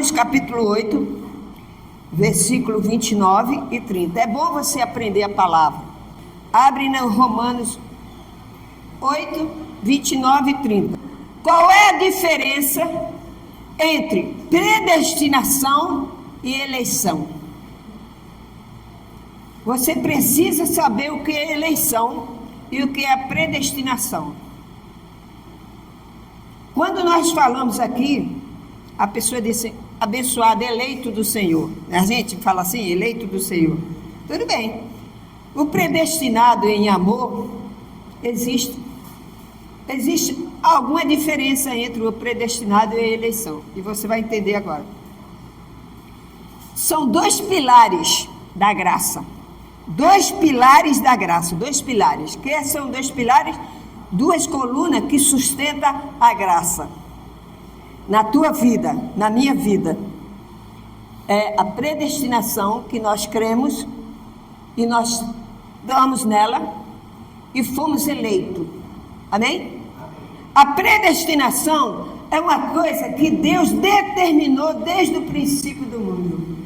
Romanos capítulo 8, versículo 29 e 30. É bom você aprender a palavra. Abre no Romanos 8, 29 e 30. Qual é a diferença entre predestinação e eleição? Você precisa saber o que é eleição e o que é a predestinação. Quando nós falamos aqui, a pessoa diz abençoado, eleito do Senhor. A gente fala assim, eleito do Senhor. Tudo bem. O predestinado em amor, existe alguma diferença entre o predestinado e a eleição. E você vai entender agora. São dois pilares da graça. Dois pilares da graça. Dois pilares. Que são dois pilares? Duas colunas que sustentam a graça. Na tua vida, na minha vida, é a predestinação que nós cremos e nós damos nela e fomos eleitos. Amém? A predestinação é uma coisa que Deus determinou desde o princípio do mundo.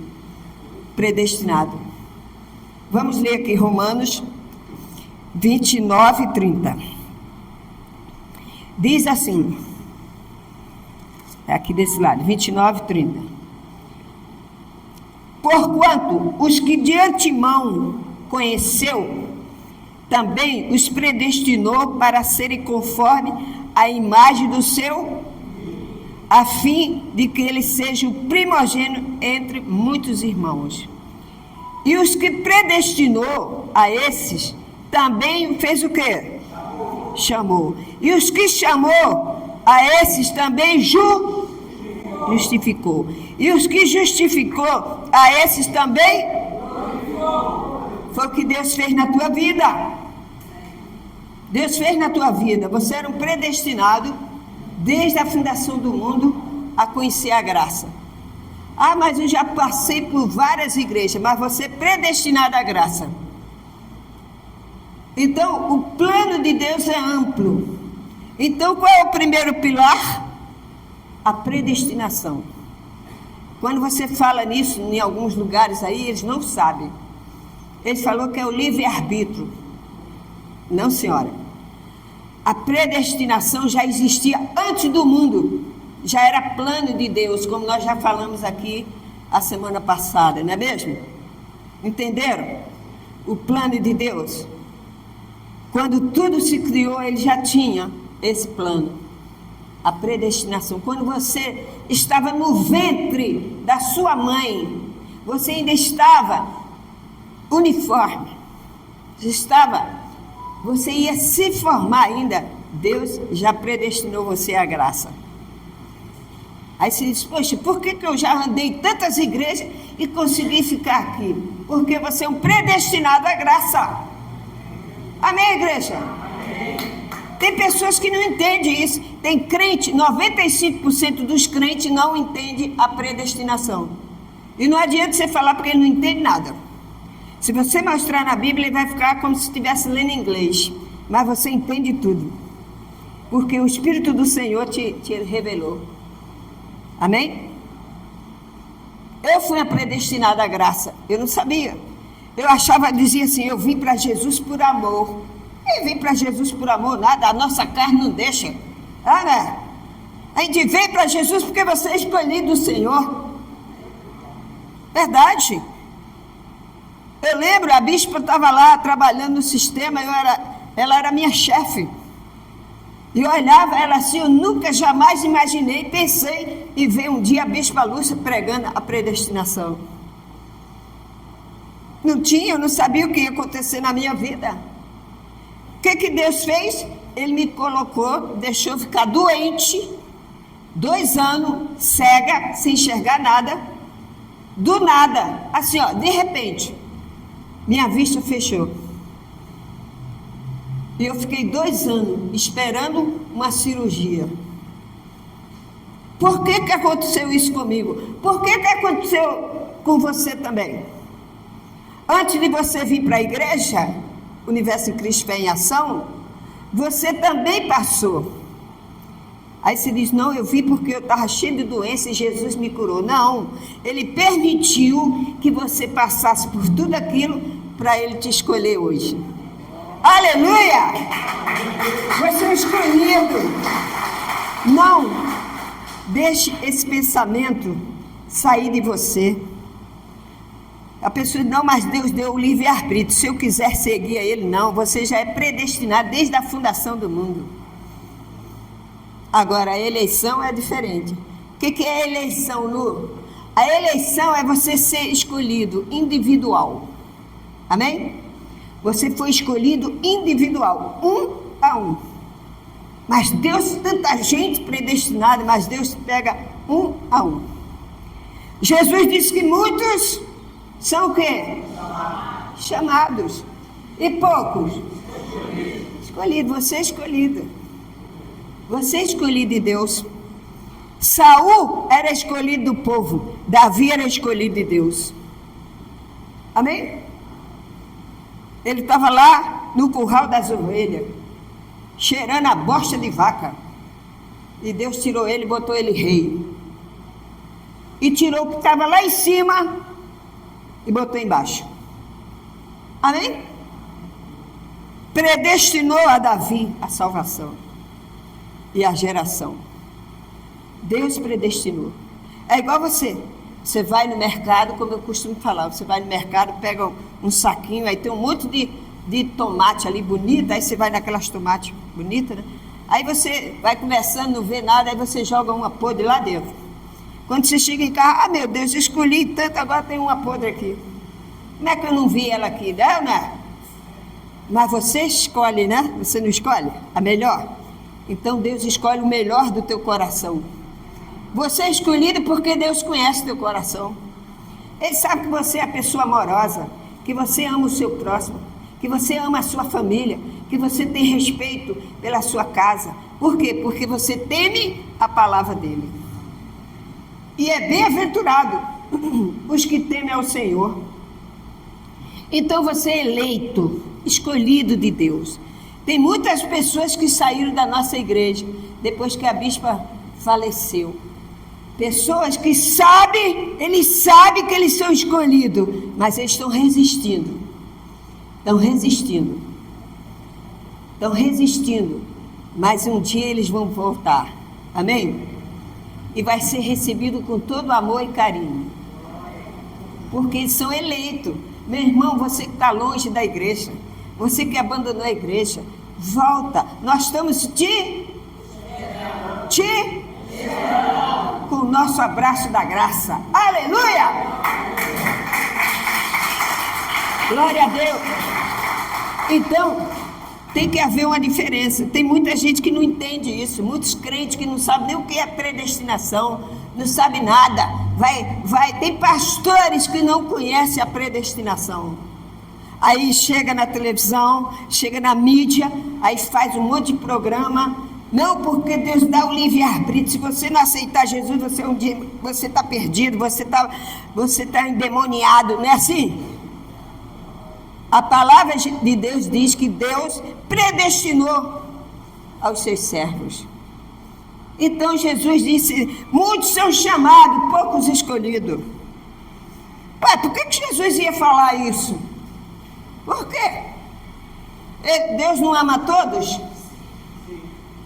Predestinado. Vamos ler aqui Romanos 29 e 30. Diz assim... aqui desse lado, 29 e 30. Porquanto os que de antemão conheceu, também os predestinou para serem conforme a imagem do seu, a fim de que ele seja o primogênito entre muitos irmãos. E os que predestinou a esses, também fez o quê? Chamou. E os que chamou a esses também justificou. E os que justificou, a esses também foi o que Deus fez na tua vida. Deus fez na tua vida. Você era um predestinado desde a fundação do mundo a conhecer a graça. Ah, mas eu já passei por várias igrejas, mas você é predestinado à graça. Então, o plano de Deus é amplo. Então, qual é o primeiro pilar? A predestinação. Quando você fala nisso em alguns lugares aí, eles não sabem. Ele falou que é o livre-arbítrio. Não, senhora. A predestinação já existia antes do mundo. Já era plano de Deus, como nós já falamos aqui a semana passada, não é mesmo? Entenderam? O plano de Deus. Quando tudo se criou, ele já tinha esse plano. A predestinação. Quando você estava no ventre da sua mãe, você ainda estava uniforme. Você ia se formar ainda. Deus já predestinou você à graça. Aí você diz, poxa, por que eu já andei em tantas igrejas e consegui ficar aqui? Porque você é um predestinado à graça. Amém, igreja? Tem pessoas que não entendem isso. Tem crente, 95% dos crentes não entendem a predestinação. E não adianta você falar porque ele não entende nada. Se você mostrar na Bíblia, ele vai ficar como se estivesse lendo inglês. Mas você entende tudo. Porque o Espírito do Senhor te revelou. Amém? Eu fui a predestinada à graça. Eu não sabia. Eu achava, dizia assim, eu vim para Jesus por amor. Eu vim para Jesus por amor, nada, a nossa carne não deixa. Ah, né? A gente veio para Jesus porque você é escolhido do Senhor. Verdade. Eu lembro, a bispa estava lá trabalhando no sistema, ela era minha chefe. E eu olhava ela assim, eu nunca, jamais imaginei, pensei em ver um dia a bispa Lúcia pregando a predestinação. Eu não sabia o que ia acontecer na minha vida. O que Deus fez? Ele me colocou, deixou eu ficar doente, 2 anos, cega, sem enxergar nada, do nada, assim ó, de repente, minha vista fechou. E eu fiquei 2 anos esperando uma cirurgia. Por que aconteceu isso comigo? Por que aconteceu com você também? Antes de você vir para a igreja, Universo em Cristo Fé em Ação, você também passou. Aí você diz, não, eu vi porque eu estava cheio de doença e Jesus me curou. Não, ele permitiu que você passasse por tudo aquilo para ele te escolher hoje. Aleluia! Você é escolhido. Não deixe esse pensamento sair de você. A pessoa diz, não, mas Deus deu o livre-arbítrio. Se eu quiser seguir a Ele, não. Você já é predestinado desde a fundação do mundo. Agora, a eleição é diferente. O que é a eleição, Lu? A eleição é você ser escolhido individual. Amém? Você foi escolhido individual, um a um. Mas Deus, tanta gente predestinada, mas Deus pega um a um. Jesus disse que muitos são o quê? Chamados. E poucos? Escolhido. Você é escolhido. Você é escolhido de Deus. Saul era escolhido do povo. Davi era escolhido de Deus. Amém? Ele estava lá no curral das ovelhas, cheirando a bosta de vaca. E Deus tirou ele e botou ele rei. E tirou o que estava lá em cima e botou embaixo. Amém? Predestinou a Davi a salvação e a geração. Deus predestinou. É igual você. Você vai no mercado, como eu costumo falar, você vai no mercado, pega um saquinho, aí tem um monte de tomate ali bonito, aí você vai naquelas tomates bonitas, né? Aí você vai conversando, não vê nada, aí você joga uma podre lá dentro. Quando você chega em casa, ah, meu Deus, eu escolhi tanto, agora tem uma podre aqui. Como é que eu não vi ela aqui? Não, né? Mas você escolhe, né? Você não escolhe a melhor? Então Deus escolhe o melhor do teu coração. Você é escolhido porque Deus conhece teu coração. Ele sabe que você é a pessoa amorosa, que você ama o seu próximo, que você ama a sua família, que você tem respeito pela sua casa. Por quê? Porque você teme a palavra dele. E é bem-aventurado os que temem ao Senhor. Então você é eleito, escolhido de Deus. Tem muitas pessoas que saíram da nossa igreja depois que a bispa faleceu. Pessoas que eles sabem que eles são escolhidos, mas eles estão resistindo. Estão resistindo. Mas um dia eles vão voltar. Amém? E vai ser recebido com todo amor e carinho. Porque eles são eleitos. Meu irmão, você que está longe da igreja, você que abandonou a igreja, volta. Nós estamos com o nosso abraço da graça. Aleluia! Glória a Deus. Então, tem que haver uma diferença. Tem muita gente que não entende isso. Muitos crentes que não sabem nem o que é predestinação. Não sabem nada. Tem pastores que não conhecem a predestinação. Aí chega na televisão, chega na mídia, aí faz um monte de programa. Não, porque Deus dá o livre-arbítrio. Se você não aceitar Jesus, você está perdido, você tá endemoniado, não é assim? A palavra de Deus diz que Deus predestinou aos seus servos. Então Jesus disse, muitos são chamados, poucos escolhidos. Pai, por que Jesus ia falar isso? Por quê? Deus não ama todos?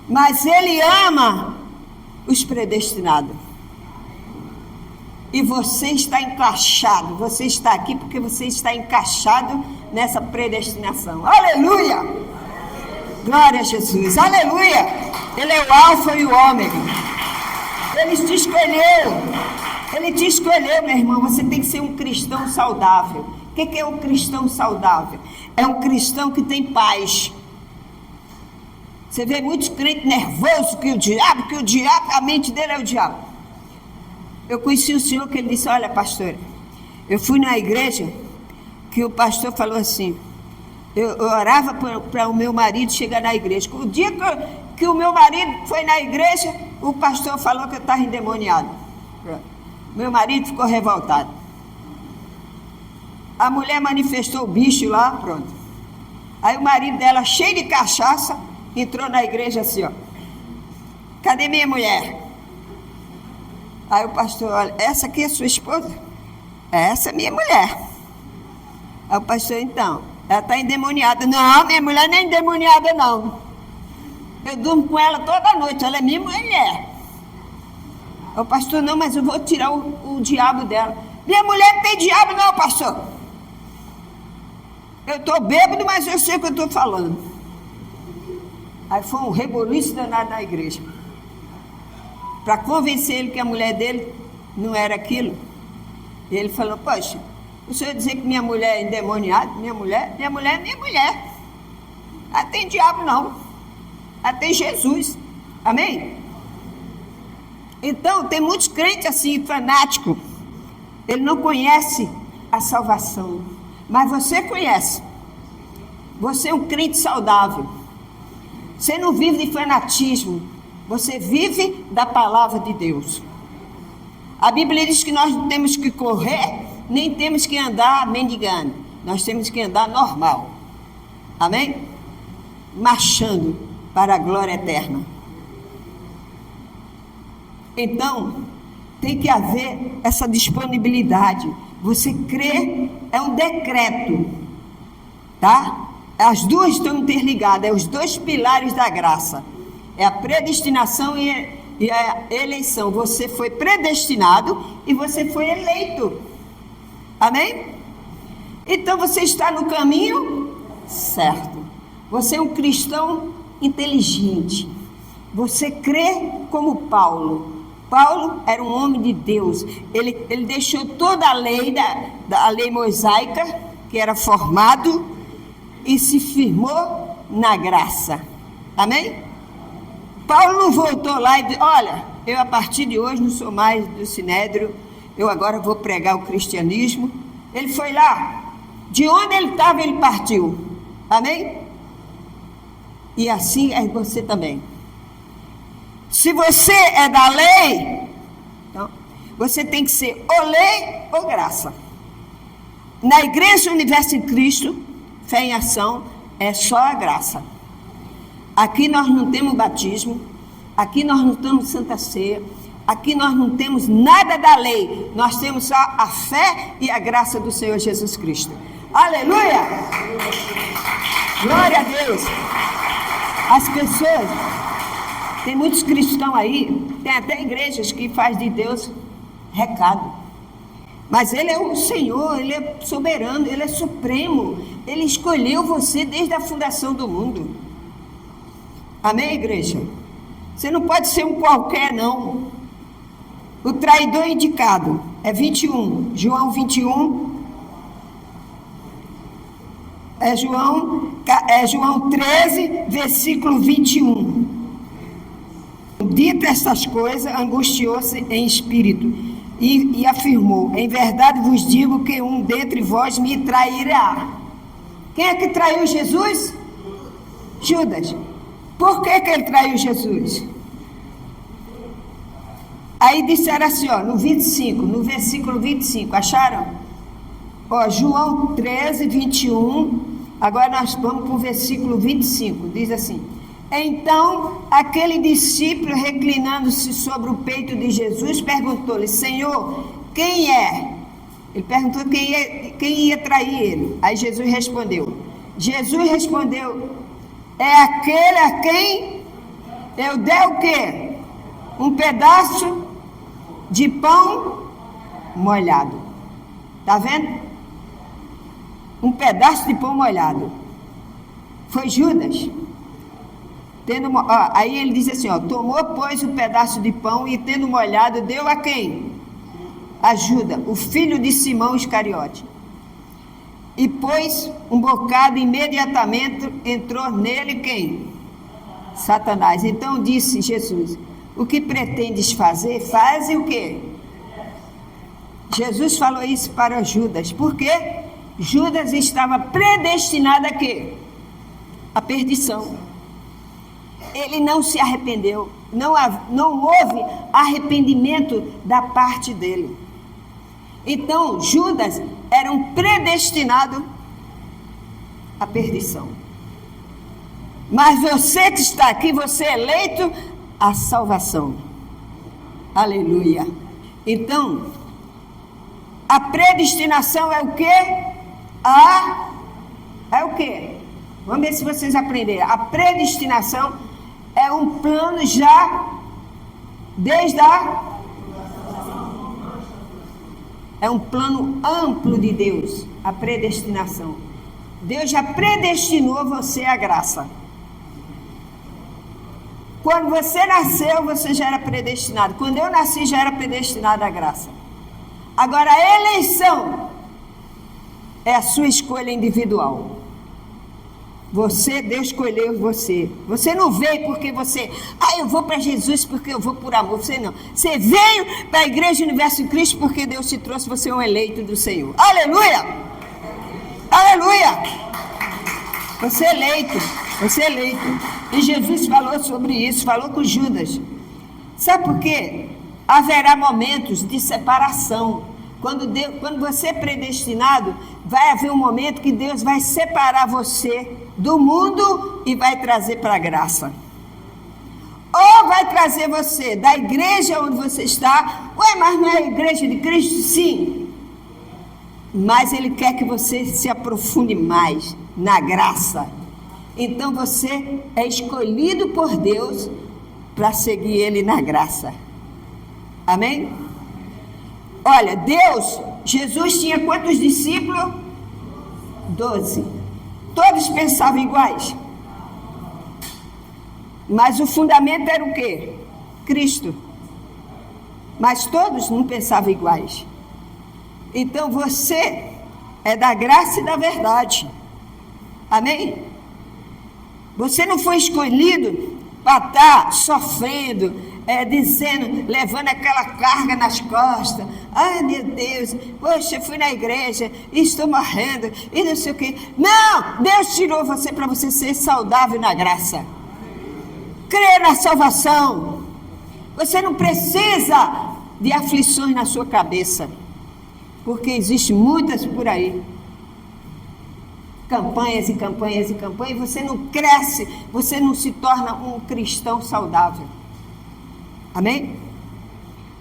Mas Ele ama os predestinados. E você está encaixado. Você está aqui porque você está encaixado nessa predestinação. Aleluia! Glória a Jesus. Aleluia! Ele é o alfa e o ômega. Ele te escolheu. Ele te escolheu, meu irmão. Você tem que ser um cristão saudável. O que é um cristão saudável? É um cristão que tem paz. Você vê muitos crentes nervosos que o diabo, a mente dele é o diabo. Eu conheci um senhor que ele disse, olha, pastora, eu fui na igreja que o pastor falou assim, eu orava para o meu marido chegar na igreja. O dia que o meu marido foi na igreja, o pastor falou que eu estava endemoniado. Meu marido ficou revoltado. A mulher manifestou o bicho lá, pronto. Aí o marido dela, cheio de cachaça, entrou na igreja assim, ó. Cadê minha mulher? Aí o pastor, olha, essa aqui é sua esposa? Essa é minha mulher. Aí o pastor, então, ela está endemoniada. Não, minha mulher não é endemoniada, não. Eu durmo com ela toda noite, ela é minha mulher. Aí o pastor, não, mas eu vou tirar o diabo dela. Minha mulher não tem diabo, não, pastor. Eu estou bêbado, mas eu sei o que eu estou falando. Aí foi um reboliço danado na igreja. Para convencer ele que a mulher dele não era aquilo. E ele falou, poxa, o senhor dizer que minha mulher é endemoniada? Minha mulher é minha mulher. Ela tem diabo não. Ela tem Jesus. Amém? Então, tem muitos crentes assim, fanáticos. Ele não conhece a salvação. Mas você conhece. Você é um crente saudável. Você não vive de fanatismo. Você vive da palavra de Deus. A Bíblia diz que nós não temos que correr, nem temos que andar mendigando. Nós temos que andar normal. Amém? Marchando para a glória eterna. Então, tem que haver essa disponibilidade. Você crê, é um decreto. Tá? As duas estão interligadas, é os dois pilares da graça. É a predestinação e a eleição. Você foi predestinado e você foi eleito. Amém? Então você está no caminho certo. Você é um cristão inteligente. Você crê como Paulo. Paulo era um homem de Deus. Ele deixou toda a lei da lei mosaica, que era formado, e se firmou na graça. Amém? Paulo não voltou lá e disse, olha, eu a partir de hoje não sou mais do Sinédrio, eu agora vou pregar o cristianismo. Ele foi lá, de onde ele estava ele partiu. Amém? E assim é você também. Se você é da lei, então, você tem que ser ou lei ou graça. Na Igreja Universo em Cristo, fé em ação, é só a graça. Aqui nós não temos batismo, aqui nós não temos santa ceia, aqui nós não temos nada da lei, nós temos só a fé e a graça do Senhor Jesus Cristo. Aleluia! Glória a Deus! As pessoas, tem muitos cristãos aí, tem até igrejas que faz de Deus recado. Mas Ele é o Senhor, Ele é soberano, Ele é supremo, Ele escolheu você desde a fundação do mundo. Amém, igreja? Você não pode ser um qualquer, não. O traidor indicado é 21, João 21. É João 13, versículo 21. Dito estas coisas, angustiou-se em espírito e afirmou, em verdade vos digo que um dentre vós me trairá. Quem é que traiu Jesus? Judas. Por que ele traiu Jesus? Aí disseram assim, ó, no versículo 25, acharam? Ó, João 13, 21, agora nós vamos para o versículo 25, diz assim, então, aquele discípulo, reclinando-se sobre o peito de Jesus, perguntou-lhe, Senhor, quem é? Ele perguntou quem ia trair ele. Aí Jesus respondeu, é aquele a quem eu dei o quê? Um pedaço de pão molhado. Está vendo? Um pedaço de pão molhado. Foi Judas. Aí ele diz assim, ó, tomou, pois, um pedaço de pão e, tendo molhado, deu a quem? A Judas, o filho de Simão Iscariote. E pôs um bocado, imediatamente entrou nele quem? Satanás. Então disse Jesus, o que pretendes fazer? Faze o quê? Jesus falou isso para Judas, porque Judas estava predestinado a quê? A perdição. Ele não se arrependeu, não houve arrependimento da parte dele. Então, Judas era um predestinado à perdição. Mas você que está aqui, você é eleito a salvação. Aleluia. Então, a predestinação é o quê? É o quê? Vamos ver se vocês aprenderam. A predestinação é um plano já desde é um plano amplo de Deus, a predestinação. Deus já predestinou você à graça. Quando você nasceu, você já era predestinado. Quando eu nasci, já era predestinado à graça. Agora, a eleição é a sua escolha individual. Deus escolheu você. Você não veio porque eu vou para Jesus porque eu vou por amor. Você não. Você veio para a Igreja Universo em Cristo porque Deus te trouxe, você é um eleito do Senhor. Aleluia! Aleluia! Você é eleito. Você é eleito. E Jesus falou sobre isso, falou com Judas. Sabe por quê? Haverá momentos de separação. Quando você é predestinado, vai haver um momento que Deus vai separar você do mundo e vai trazer para a graça. Ou vai trazer você da igreja onde você está. Ué, mas não é a igreja de Cristo? Sim. Mas Ele quer que você se aprofunde mais na graça. Então você é escolhido por Deus para seguir Ele na graça. Amém? Olha, Jesus tinha quantos discípulos? 12. Todos pensavam iguais. Mas o fundamento era o quê? Cristo. Mas todos não pensavam iguais. Então você é da graça e da verdade. Amém? Você não foi escolhido para estar sofrendo, levando aquela carga nas costas. Ai, meu Deus, poxa, eu fui na igreja e estou morrendo e não sei o quê. Não, Deus tirou você para você ser saudável na graça. Crer na salvação. Você não precisa de aflições na sua cabeça, porque existem muitas por aí. Campanhas e campanhas e campanhas, e você não cresce, você não se torna um cristão saudável. Amém?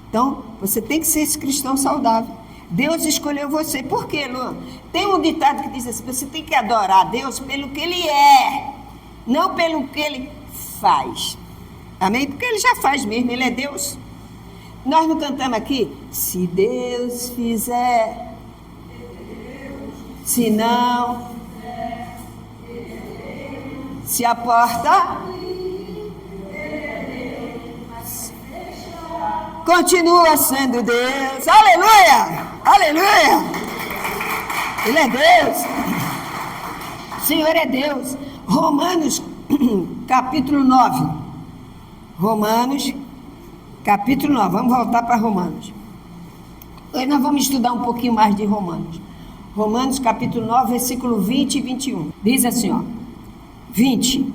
Então, você tem que ser esse cristão saudável. Deus escolheu você. Por quê, Luan? Tem um ditado que diz assim: você tem que adorar a Deus pelo que Ele é, não pelo que Ele faz. Amém? Porque Ele já faz mesmo, Ele é Deus. Nós não cantamos aqui: se Deus fizer, se não, se a porta continua sendo Deus. Aleluia! Aleluia! Ele é Deus. O Senhor é Deus. Romanos, capítulo 9. Romanos, capítulo 9. Vamos voltar para Romanos. Hoje nós vamos estudar um pouquinho mais de Romanos. Romanos, capítulo 9, versículo 20 e 21. Diz assim, ó. 20.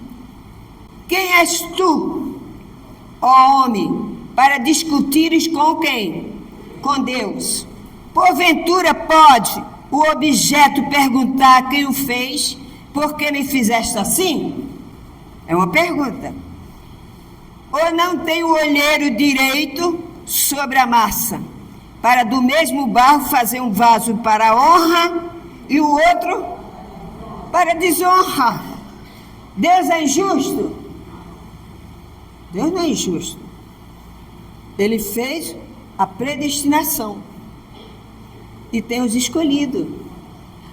Quem és tu, ó homem, para discutires com quem? Com Deus. Porventura pode o objeto perguntar quem o fez, por que me fizeste assim? É uma pergunta. Ou não tem o olheiro direito sobre a massa, para do mesmo barro fazer um vaso para honra e o outro para desonra? Deus é injusto? Deus não é injusto. Ele fez a predestinação e tem os escolhidos.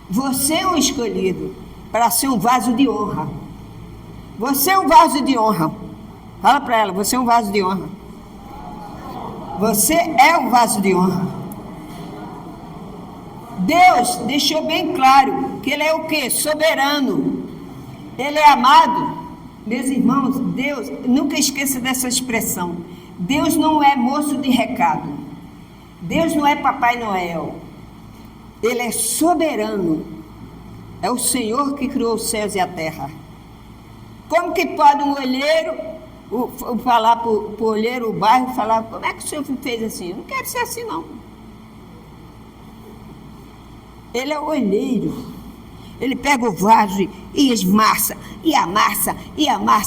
Você é um escolhido para ser um vaso de honra. Você é um vaso de honra. Fala para ela: você é um vaso de honra. Você é um vaso de honra. Deus deixou bem claro que Ele é o quê? Soberano. Ele é amado. Meus irmãos, Deus, nunca esqueça dessa expressão. Deus não é moço de recado. Deus não é Papai Noel. Ele é soberano. É o Senhor que criou os céus e a terra. Como que pode um olheiro falar para o olheiro, o bairro, falar: como é que o senhor fez assim? Eu não quero ser assim, não. Ele é o olheiro. Ele pega o vaso e esmassa, e amassa,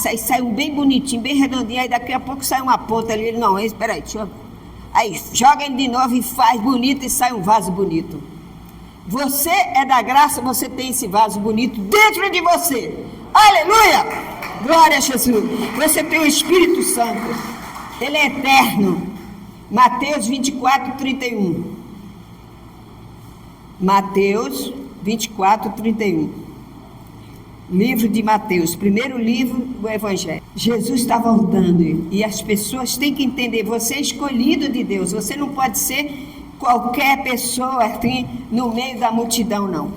aí sai um bem bonitinho, bem redondinho, aí daqui a pouco sai uma ponta ali, ele não, espera aí, deixa eu... Aí joga ele de novo e faz bonito e sai um vaso bonito. Você é da graça, você tem esse vaso bonito dentro de você. Aleluia! Glória a Jesus. Você tem o Espírito Santo. Ele é eterno. Mateus 24, 31. Mateus 24, 31. Livro de Mateus, primeiro livro do Evangelho. Jesus está voltando e as pessoas têm que entender, você é escolhido de Deus, você não pode ser qualquer pessoa assim no meio da multidão, não.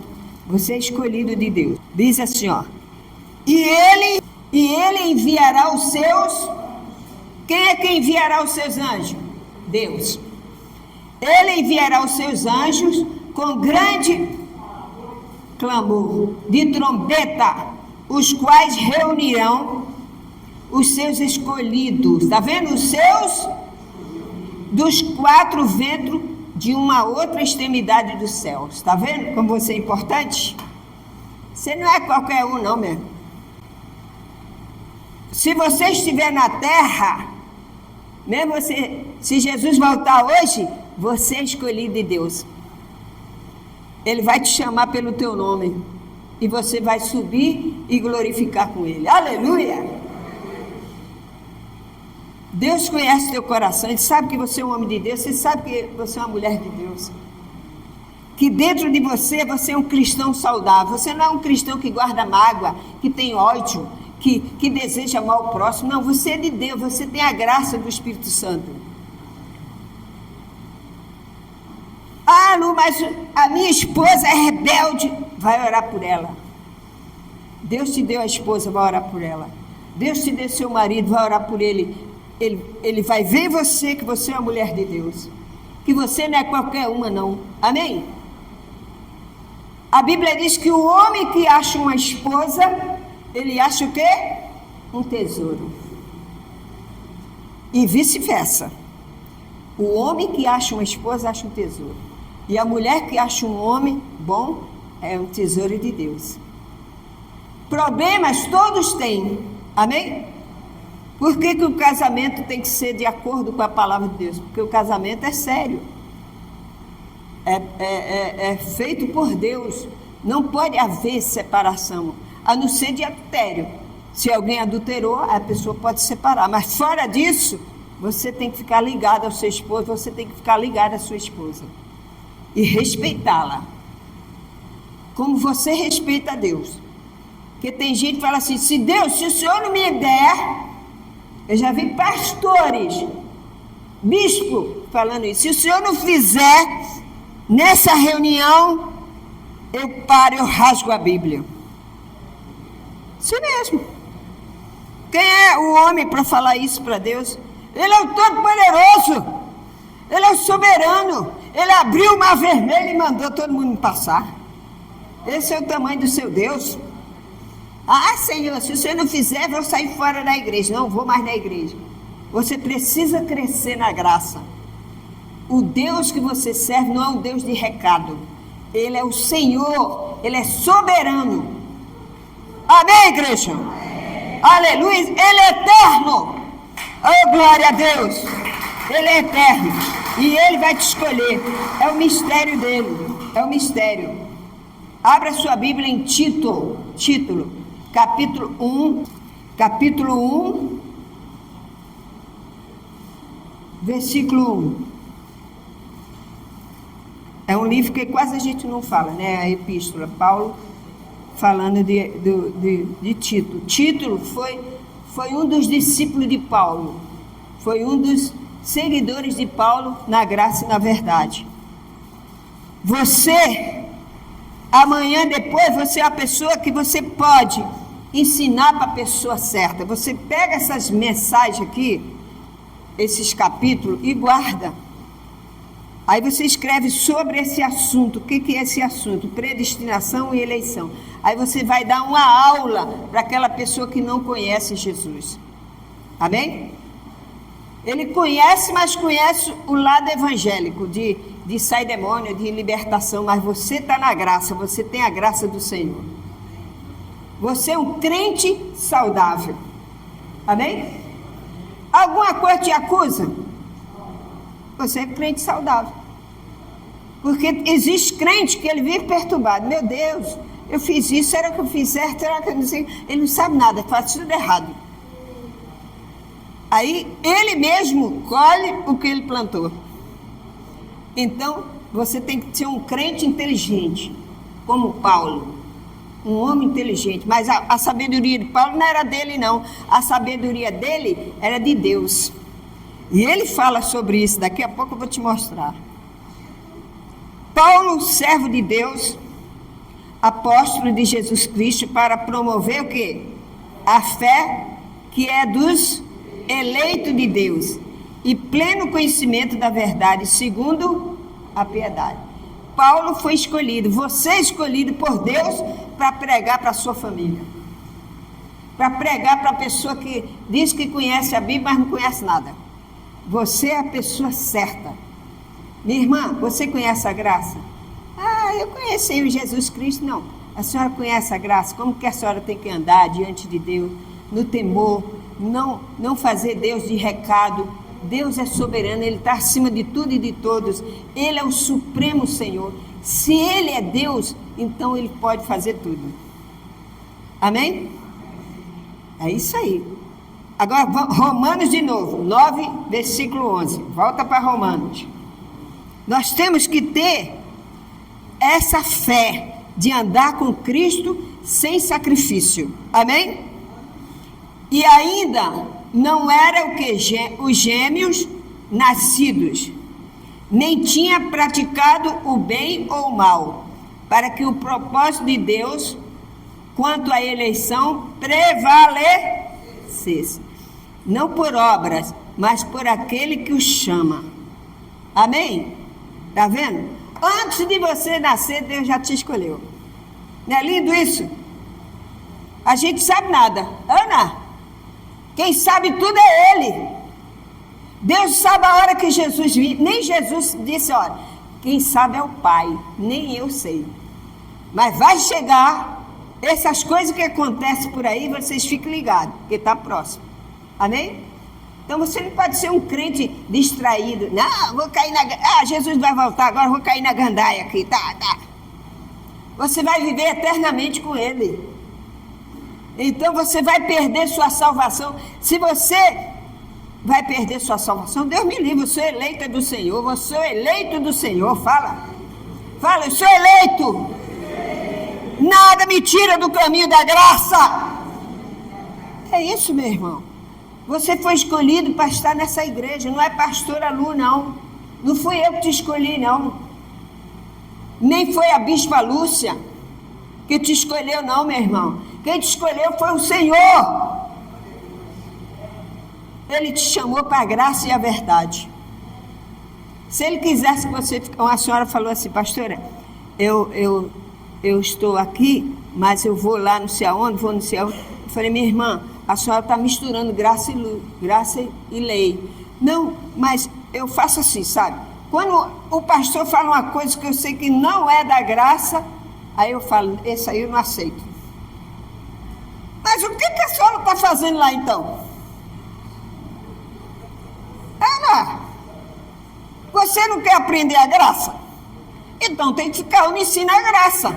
Você é escolhido de Deus. Diz assim, ó. E ele enviará os seus... Quem é que enviará os seus anjos? Deus. Ele enviará os seus anjos com grande clamor de trombeta, os quais reunirão os seus escolhidos. Está vendo? Os seus dos quatro ventos de uma outra extremidade dos céus. Está vendo como você é importante? Você não é qualquer um, não, mesmo. Se você estiver na terra, mesmo você, se Jesus voltar hoje, você é escolhido de Deus. Ele vai te chamar pelo teu nome e você vai subir e glorificar com Ele. Aleluia! Deus conhece teu coração, Ele sabe que você é um homem de Deus, Ele sabe que você é uma mulher de Deus. Que dentro de você, você é um cristão saudável. Você não é um cristão que guarda mágoa, que tem ódio, que deseja mal ao próximo. Não, você é de Deus, você tem a graça do Espírito Santo. Ah, Lu, mas a minha esposa é rebelde. Vai orar por ela. Deus te deu a esposa, vai orar por ela. Deus te deu seu marido, vai orar por ele. Ele vai ver em você que você é uma mulher de Deus. Que você não é qualquer uma, não. Amém? A Bíblia diz que o homem que acha uma esposa, ele acha o quê? Um tesouro. E vice-versa. O homem que acha uma esposa, acha um tesouro. E a mulher que acha um homem bom, é um tesouro de Deus. Problemas todos têm. Amém? Por que o casamento tem que ser de acordo com a palavra de Deus? Porque o casamento é sério. É feito por Deus. Não pode haver separação, a não ser de adultério. Se alguém adulterou, a pessoa pode separar. Mas fora disso, você tem que ficar ligado ao seu esposo, você tem que ficar ligado à sua esposa. E respeitá-la. Como você respeita a Deus. Porque tem gente que fala assim, se o Senhor não me der... Eu já vi pastores, bispo falando isso. Se o Senhor não fizer, nessa reunião, eu rasgo a Bíblia. Isso mesmo. Quem é o homem para falar isso para Deus? Ele é o Todo-Poderoso. Ele é o soberano. Ele abriu o mar vermelho e mandou todo mundo passar. Esse é o tamanho do seu Deus. Ah, Senhor, se o Senhor não fizer, eu vou sair fora da igreja. Não vou mais na igreja. Você precisa crescer na graça. O Deus que você serve não é um Deus de recado. Ele é o Senhor. Ele é soberano. Amém, igreja? Amém. Aleluia. Ele é eterno. Oh, glória a Deus. Ele é eterno. E Ele vai te escolher. É o mistério dele. É o mistério. Abra sua Bíblia em Título. Capítulo 1, versículo 1. É um livro que quase a gente não fala, né? A epístola, Paulo falando de Tito. Tito foi um dos discípulos de Paulo, foi um dos seguidores de Paulo na graça e na verdade. Você... Amanhã, depois, você é a pessoa que você pode ensinar para a pessoa certa. Você pega essas mensagens aqui, esses capítulos, e guarda. Aí você escreve sobre esse assunto. O que é esse assunto? Predestinação e eleição. Aí você vai dar uma aula para aquela pessoa que não conhece Jesus. Amém? Ele conhece, mas conhece o lado evangélico, de de sair demônio, de libertação, mas você está na graça, você tem a graça do Senhor. Você é um crente saudável. Amém? Alguma coisa te acusa? Você é crente saudável. Porque existe crente que ele vive perturbado. Meu Deus, eu fiz isso, será que eu fiz certo? Será que eu não sei? Ele não sabe nada, faz tudo errado. Aí ele mesmo colhe o que ele plantou. Então, você tem que ser um crente inteligente, como Paulo. Um homem inteligente. Mas a sabedoria de Paulo não era dele, não. A sabedoria dele era de Deus. E ele fala sobre isso. Daqui a pouco eu vou te mostrar. Paulo, servo de Deus, apóstolo de Jesus Cristo, para promover o quê? A fé que é dos eleitos de Deus e pleno conhecimento da verdade, segundo a piedade. Paulo foi escolhido, você é escolhido por Deus para pregar para a sua família. Para pregar para a pessoa que diz que conhece a Bíblia, mas não conhece nada. Você é a pessoa certa. Minha irmã, você conhece a graça? Ah, eu conheci o Jesus Cristo. Não, a senhora conhece a graça? Como que a senhora tem que andar diante de Deus? No temor, não fazer Deus de recado. Deus é soberano, Ele está acima de tudo e de todos. Ele é o supremo Senhor. Se Ele é Deus, então Ele pode fazer tudo. Amém? É isso aí. Agora, Romanos de novo, 9, versículo 11. Volta para Romanos. Nós temos que ter essa fé de andar com Cristo sem sacrifício. Amém? E ainda não era o que os gêmeos nascidos, nem tinha praticado o bem ou o mal, para que o propósito de Deus quanto à eleição prevalecesse, não por obras, mas por aquele que o chama. Amém? Está vendo? Antes de você nascer, Deus já te escolheu. Não é lindo isso? A gente sabe nada. Ana, quem sabe tudo é Ele. Deus sabe a hora que Jesus vive. Nem Jesus disse, olha, quem sabe é o Pai. Nem eu sei. Mas vai chegar, essas coisas que acontecem por aí, vocês fiquem ligados, porque está próximo. Amém? Então você não pode ser um crente distraído. Não, vou cair na... Ah, Jesus vai voltar, agora vou cair na gandaia aqui. Tá. Você vai viver eternamente com Ele. Então você vai perder sua salvação. Se você vai perder sua salvação, Deus me livre, eu sou eleita do Senhor. Eu sou eleito do Senhor. Fala, eu sou eleito. Nada me tira do caminho da graça. É isso, meu irmão. Você foi escolhido para estar nessa igreja. Não é pastora Lu, não. Não fui eu que te escolhi, não. Nem foi a bispa Lúcia que te escolheu, não, meu irmão. Quem te escolheu foi o Senhor. Ele te chamou para a graça e a verdade. Se Ele quisesse que você... A senhora falou assim, pastora, eu estou aqui, mas eu vou lá não sei aonde, vou não sei aonde. Eu falei, minha irmã, a senhora está misturando graça e lei. Não, mas eu faço assim, sabe? Quando o pastor fala uma coisa que eu sei que não é da graça, aí eu falo, esse aí eu não aceito. Mas o que a senhora está fazendo lá então? Ana, você não quer aprender a graça? Então tem que ficar onde ensina a graça.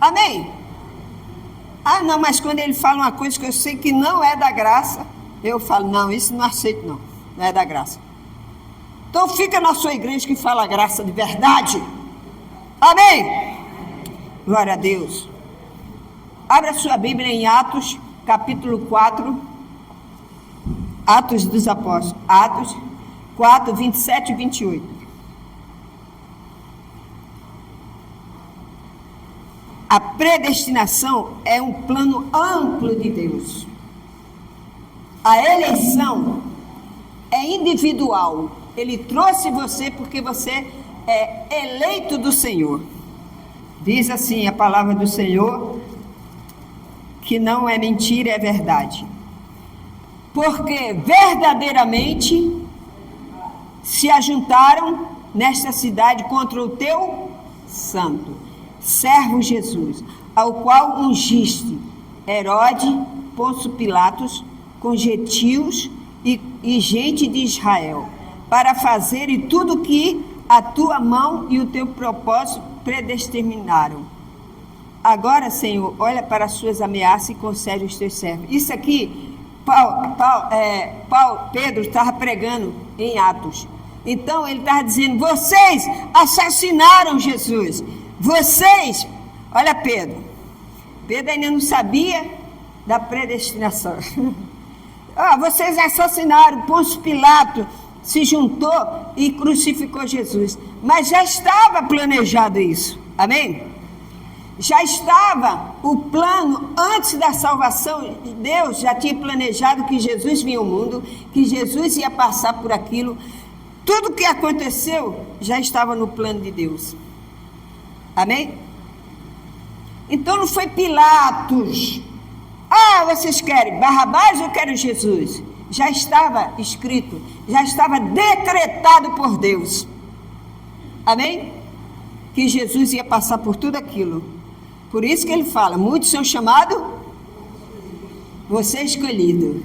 Amém? Ah, não, mas quando ele fala uma coisa que eu sei que não é da graça, eu falo, não, isso não aceito não, não é da graça. Então fica na sua igreja que fala a graça de verdade. Amém? Glória a Deus. Abra sua Bíblia em Atos, capítulo 4. Atos dos Apóstolos. Atos 4, 27 e 28. A predestinação é um plano amplo de Deus. A eleição é individual. Ele trouxe você porque você é eleito do Senhor. Diz assim a palavra do Senhor, que não é mentira, é verdade. Porque verdadeiramente se ajuntaram nesta cidade contra o teu santo servo Jesus, ao qual ungiste Herode, Pôncio Pilatos, com gentios e gente de Israel, para fazerem tudo que a tua mão e o teu propósito predestinaram. Agora, Senhor, olha para as suas ameaças e concede os teus servos. Isso aqui, Pedro estava pregando em Atos. Então, ele estava dizendo, vocês assassinaram Jesus. Vocês, olha Pedro ainda não sabia da predestinação. Vocês assassinaram, Pôncio Pilatos se juntou e crucificou Jesus. Mas já estava planejado isso, amém? Já estava o plano, antes da salvação, Deus já tinha planejado que Jesus vinha ao mundo, que Jesus ia passar por aquilo. Tudo que aconteceu já estava no plano de Deus. Amém? Então não foi Pilatos. Vocês querem Barrabás ou querem Jesus? Já estava escrito, já estava decretado por Deus. Amém? Que Jesus ia passar por tudo aquilo. Por isso que ele fala, muitos são chamados, você é escolhido.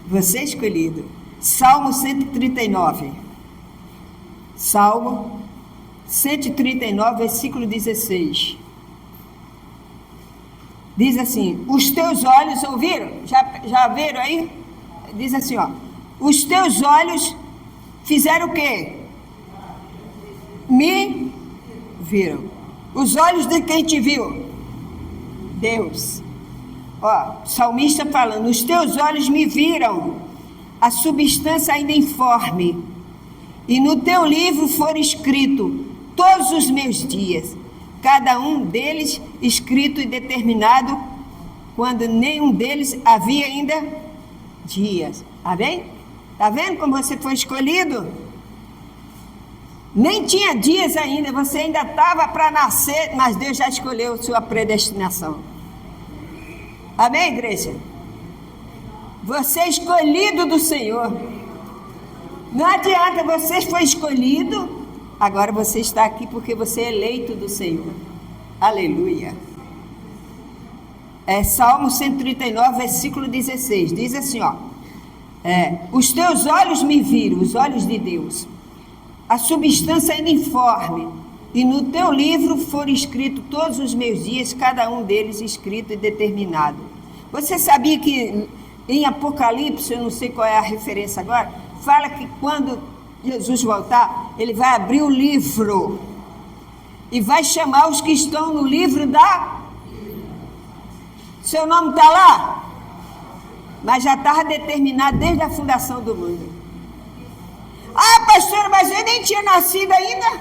Você é escolhido. Salmo 139. Salmo 139, versículo 16. Diz assim, os teus olhos ouviram? Já viram aí? Diz assim, os teus olhos fizeram o quê? Me viram. Os olhos de quem te viu? Deus. O salmista falando, os teus olhos me viram, a substância ainda informe, e no teu livro foram escritos todos os meus dias, cada um deles escrito e determinado, quando nenhum deles havia ainda dias. Amém? Está vendo como você foi escolhido? Nem tinha dias ainda, você ainda estava para nascer, mas Deus já escolheu sua predestinação. Amém, igreja? Você é escolhido do Senhor. Não adianta, você foi escolhido, agora você está aqui porque você é eleito do Senhor. Aleluia. Salmo 139, versículo 16, diz assim, os teus olhos me viram, os olhos de Deus, a substância ainda informe, e no teu livro foram escritos todos os meus dias, cada um deles escrito e determinado. Você sabia que em Apocalipse, eu não sei qual é a referência agora, fala que quando Jesus voltar, ele vai abrir o livro e vai chamar os que estão no livro da... Seu nome está lá? Mas já estava determinado desde a fundação do mundo. Pastor, mas eu nem tinha nascido ainda.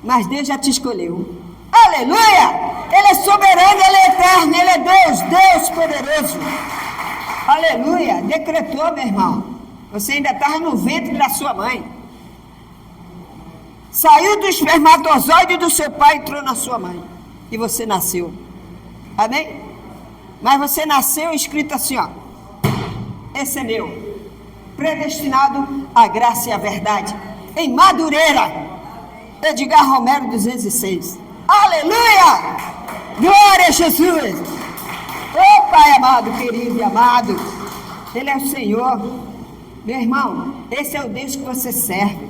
Mas Deus já te escolheu. Aleluia! Ele é soberano, Ele é eterno, Ele é Deus, Deus poderoso. Aleluia! Decretou, meu irmão. Você ainda estava no ventre da sua mãe. Saiu do espermatozoide do seu pai e entrou na sua mãe. E você nasceu. Amém? Mas você nasceu escrito assim, esse é meu. Predestinado à graça e à verdade. Em Madureira. Edgar Romero 206. Aleluia! Glória a Jesus! Pai amado, querido e amado, Ele é o Senhor. Meu irmão, esse é o Deus que você serve.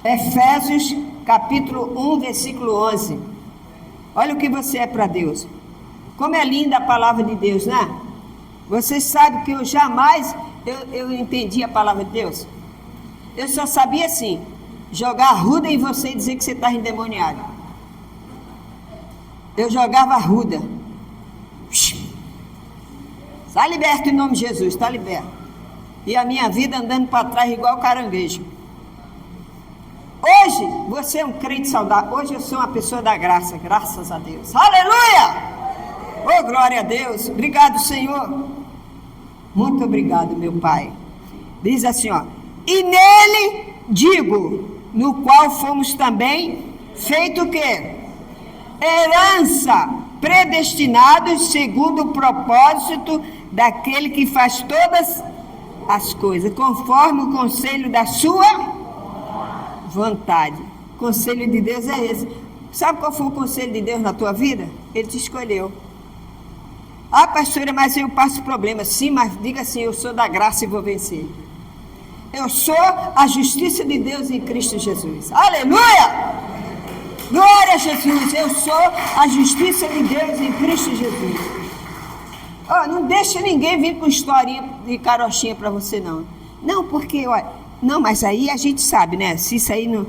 Efésios capítulo 1, versículo 11. Olha o que você é para Deus. Como é linda a palavra de Deus, né? Você sabe que eu jamais eu entendi a palavra de Deus. Eu só sabia assim, jogar ruda em você e dizer que você está endemoniado. Eu jogava ruda. Está liberto em nome de Jesus, está liberto. E a minha vida andando para trás igual caranguejo. Hoje, você é um crente saudável. Hoje eu sou uma pessoa da graça, graças a Deus. Aleluia! Oh, glória a Deus. Obrigado, Senhor. Muito obrigado, meu Pai. Diz assim, e nele, digo, no qual fomos também feito o quê? Herança, predestinados segundo o propósito daquele que faz todas as coisas, conforme o conselho da sua vontade. O conselho de Deus é esse. Sabe qual foi o conselho de Deus na tua vida? Ele te escolheu. Ah, pastora, mas eu passo problemas. Sim, mas diga assim, eu sou da graça e vou vencer. Eu sou a justiça de Deus em Cristo Jesus. Aleluia! Glória a Jesus. Eu sou a justiça de Deus em Cristo Jesus. Oh, não deixa ninguém vir com historinha de carochinha para você, não. Não, porque, olha, não, mas aí a gente sabe, né? Se isso aí não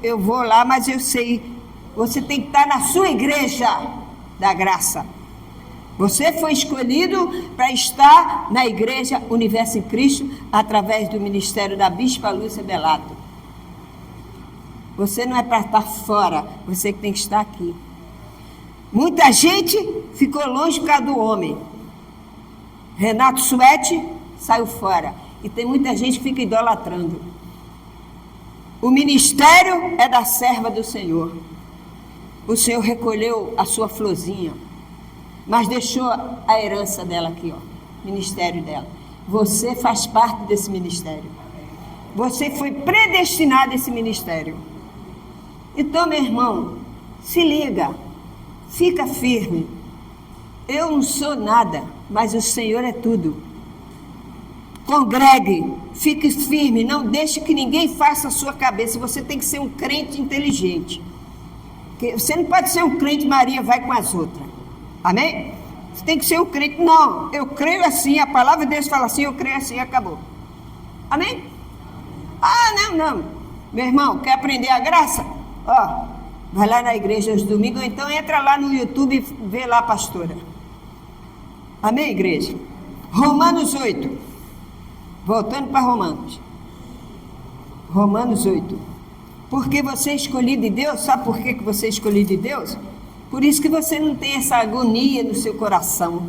eu vou lá, mas eu sei, você tem que estar na sua igreja da graça. Você foi escolhido para estar na igreja Universo em Cristo através do ministério da Bispa Lúcia Belato. Você não é para estar fora, você que tem que estar aqui. Muita gente ficou longe por causa do homem. Renato Suete saiu fora. E tem muita gente que fica idolatrando. O ministério é da serva do Senhor. O Senhor recolheu a sua florzinha, mas deixou a herança dela aqui, ó, ministério dela. Você faz parte desse ministério. Você foi predestinado a esse ministério. Então, meu irmão, se liga, fica firme. Eu não sou nada, mas o Senhor é tudo. Congregue, fique firme, não deixe que ninguém faça a sua cabeça. Você tem que ser um crente inteligente. Você não pode ser um crente Maria vai com as outras. Amém? Você tem que ser um crente. Não, eu creio assim, a palavra de Deus fala assim, eu creio assim, acabou. Amém? Ah, não. Meu irmão, quer aprender a graça? Ó, vai lá na igreja aos domingos, ou então entra lá no YouTube e vê lá a pastora. Amém, igreja? Romanos 8. Voltando para Romanos. Romanos 8. Porque você é escolhido de Deus, sabe por que você é escolhido de Deus? Por isso que você não tem essa agonia no seu coração.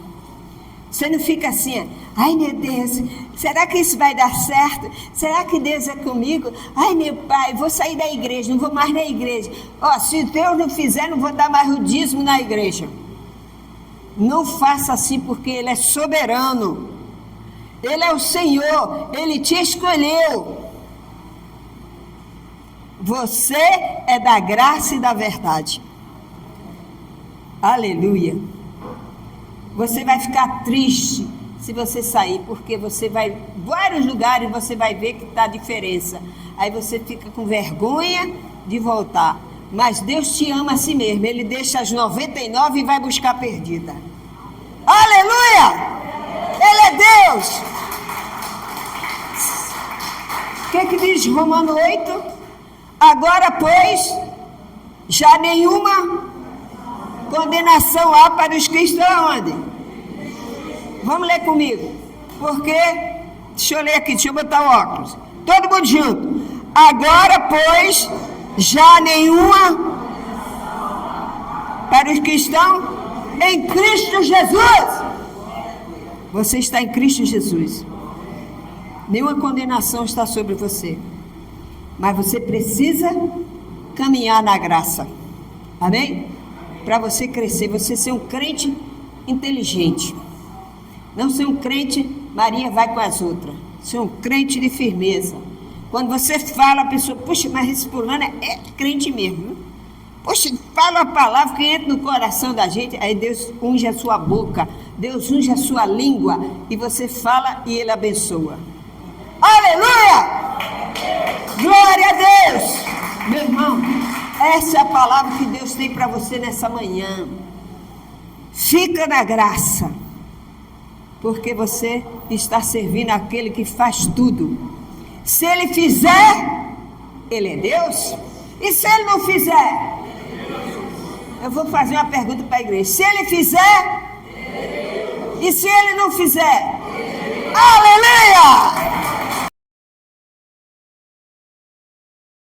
Você não fica assim, ai meu Deus, será que isso vai dar certo? Será que Deus é comigo? Ai meu pai, vou sair da igreja, não vou mais na igreja. Ó, se Deus não fizer, não vou dar mais o dízimo na igreja. Não faça assim, porque Ele é soberano. Ele é o Senhor, Ele te escolheu. Você é da graça e da verdade. Aleluia. Você vai ficar triste se você sair, porque você vai em vários lugares, você vai ver que está a diferença. Aí você fica com vergonha de voltar. Mas Deus te ama assim mesmo. Ele deixa as 99 e vai buscar a perdida. Aleluia! Ele é Deus. O que diz Romano 8? Agora, pois, já nenhuma condenação há para os que estão onde? Vamos ler comigo. Porque, deixa eu ler aqui, deixa eu botar o óculos. Todo mundo junto. Agora, pois, já nenhuma para os que estão em Cristo Jesus. Você está em Cristo Jesus. Nenhuma condenação está sobre você. Mas você precisa caminhar na graça. Amém? Para você crescer, você ser um crente inteligente. Não ser um crente, Maria vai com as outras. Ser um crente de firmeza. Quando você fala, a pessoa, puxa, mas esse fulano é crente mesmo. Poxa, fala a palavra que entra no coração da gente, aí Deus unge a sua boca, Deus unge a sua língua, e você fala e Ele abençoa. Aleluia! Glória a Deus! Meu irmão, essa é a palavra que Deus tem para você nessa manhã. Fica na graça, porque você está servindo aquele que faz tudo. Se Ele fizer, Ele é Deus. E se Ele não fizer? Eu vou fazer uma pergunta para a igreja. Se Ele fizer? E se Ele não fizer? Aleluia!